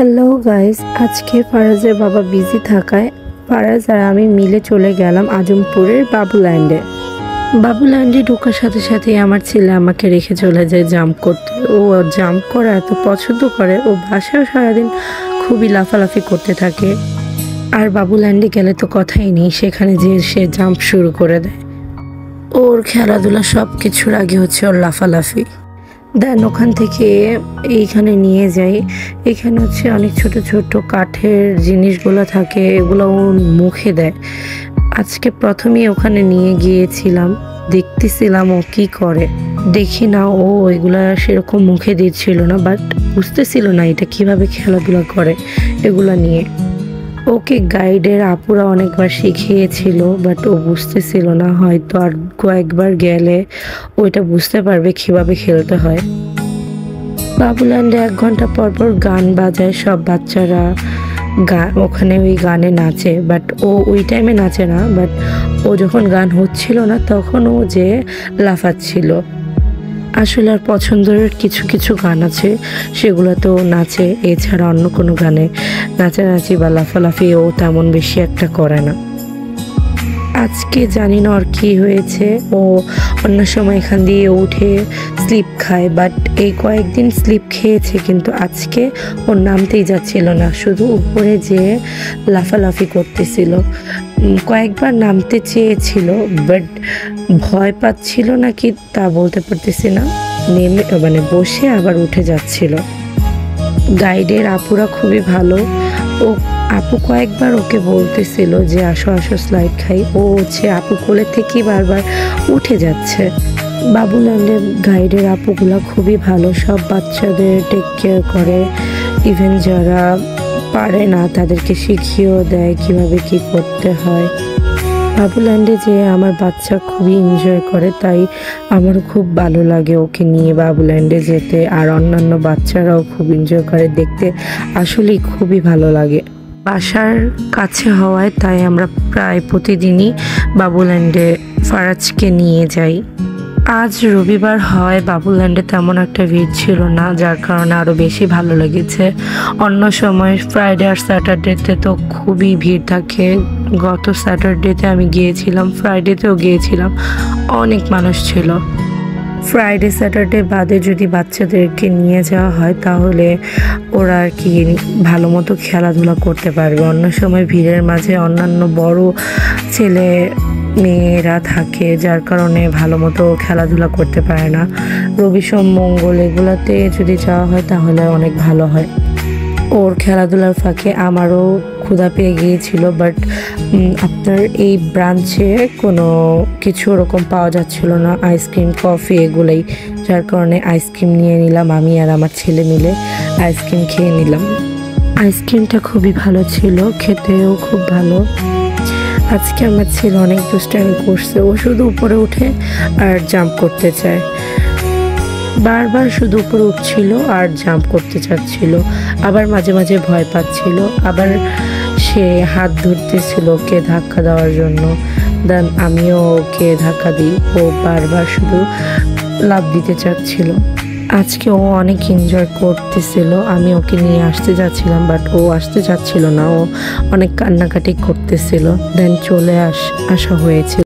Hello guys, আজকে ফারাজের বাবা busy থাকায় ফারাজ আর আমি মিলে চলে গেলাম আজমপুরের বাবুল্যান্ডে। বাবুল্যান্ডে ঢোকার সাথে সাথে আমার ছেলে আমাকে রেখে চলে যায় জাম্প করতে। ও জাম্প করা এত পছন্দ করে, ও বাসায় সারাদিন খুবই লাফালাফি করতে থাকে। আর বাবুল্যান্ডে গেলে তো কথাই নেই, সেখানে যেয়ে সে জাম্প শুরু করে দেয়। ওর খেলাধুলা সব কিছুর আগে হচ্ছে ওর লাফালাফি। দেন ওখান থেকে এইখানে নিয়ে যাই। এখানে হচ্ছে অনেক ছোট ছোট কাঠের জিনিসগুলো থাকে, এগুলো ও মুখে দেয়। আজকে প্রথমেই ওখানে নিয়ে গিয়েছিলাম, দেখতেছিলাম ও কি করে। দেখি না ও এগুলা সেরকম মুখে দিচ্ছিল না, বাট বুঝতেছিল না এটা কিভাবে খেলাধুলা করে এগুলা নিয়ে। ওকে গাইডের আপুরা অনেকবার শিখিয়েছিল, বাট ও বুঝতেছিল না। হয়তো আর কয়েকবার গেলে ওইটা বুঝতে পারবে কিভাবে খেলতে হয়। বাবুল্যান্ডে 1 ঘন্টা পর পর গান বাজায়, সব বাচ্চারা ওখানে ওই গানে নাচে। বাট ও ওই টাইমে নাচে না, বাট ও যখন গান হচ্ছিল না তখন ও যে লাফাচ্ছিল। আসলে আর পছন্দের কিছু কিছু গান আছে, সেগুলোতেও নাচে। এছাড়া অন্য কোনো গানে নাচানাচি বা লাফালাফি ও তেমন বেশি একটা করে না। আজকে জানি না ওর কী হয়েছে, ও অন্য সময় এখান দিয়ে উঠে স্লিপ খায়, বাট এই কয়েকদিন স্লিপ খেয়েছে, কিন্তু আজকে ওর নামতেই যাচ্ছিল না, শুধু উপরে যেয়ে লাফালাফি করতেছিল। কয়েকবার নামতে চেয়েছিল, বাট ভয় পাচ্ছিল নাকি তা বলতে পারতেছি না। নেমে বসে আবার উঠে যাচ্ছিল। গাইডের আপুরা খুবই ভালো। ও আপু কয়েকবার ওকে বলতেছিল যে আসো আসো স্লাইড খাই, ও হচ্ছে আপু কোলে থেকেই বারবার উঠে যাচ্ছে। বাবুল্যান্ডের গাইডের আপুগুলা খুবই ভালো, সব বাচ্চাদের টেক কেয়ার করে। ইভেন যারা পারে না তাদেরকে শিখিয়েও দেয় কিভাবে কি করতে হয়। বাবুল্যান্ডে যে আমার বাচ্চা খুবই এনজয় করে, তাই আমার খুব ভালো লাগে ওকে নিয়ে বাবুল্যান্ডে যেতে। আর অন্যান্য বাচ্চারাও খুব এনজয় করে, দেখতে আসলেই খুবই ভালো লাগে। বাসার কাছে হওয়ায় তাই আমরা প্রায় প্রতিদিনই বাবুল্যান্ডে ফারাজকে নিয়ে যাই। আজ রবিবার হয়, বাবুল্যান্ডে তেমন একটা ভিড় ছিল না, যার কারণে আরও বেশি ভালো লেগেছে। অন্য সময় ফ্রাইডে আর স্যাটারডেতে তো খুবই ভিড় থাকে। গত স্যাটারডেতে আমি গিয়েছিলাম, ফ্রাইডেতেও গিয়েছিলাম, অনেক মানুষ ছিল। ফ্রাইডে স্যাটারডে বাদে যদি বাচ্চাদেরকে নিয়ে যাওয়া হয় তাহলে ওরা আর কি ভালো মতো খেলাধুলা করতে পারবে। অন্য সময় ভিড়ের মাঝে অন্যান্য বড় ছেলে মেয়েরা থাকে, যার কারণে ভালো মতো খেলাধুলা করতে পারে না। রবি সোম মঙ্গল এগুলাতে যদি যাওয়া হয় তাহলে অনেক ভালো হয়। ওর খেলাধুলার ফাঁকে আমারও ক্ষুধা পেয়ে গিয়েছিল, বাট আপনার এই ব্রাঞ্চে কোনো কিছু ওরকম পাওয়া যাচ্ছিল না, আইসক্রিম কফি এগুলোই, যার কারণে আইসক্রিম নিয়ে নিলাম। আমি আর আমার ছেলে মিলে আইসক্রিম খেয়ে নিলাম। আইসক্রিমটা খুবই ভালো ছিল, খেতেও খুব ভালো। আজকে আমার ছেলে অনেক দুষ্টামি করছে, ও শুধু উপরে উঠে আর জাম্প করতে চায়, বারবার শুধু উপরে উঠছিল আর জাম্প করতে চাচ্ছিল। আবার মাঝে মাঝে ভয় পাচ্ছিল, আবার সে হাত ধরতেছিল ওকে ধাক্কা দেওয়ার জন্য। দেন আমিও ওকে ধাক্কা দিই, ও বারবার শুধু লাফ দিতে চাচ্ছিল। আজকে ও অনেক এনজয় করতেছিল। আমি ওকে নিয়ে আসতে যাচ্ছিলাম, বাট ও আসতে চাচ্ছিল না, ও অনেক কান্নাকাটি করতেছিল। দেন চলে আসা হয়েছে।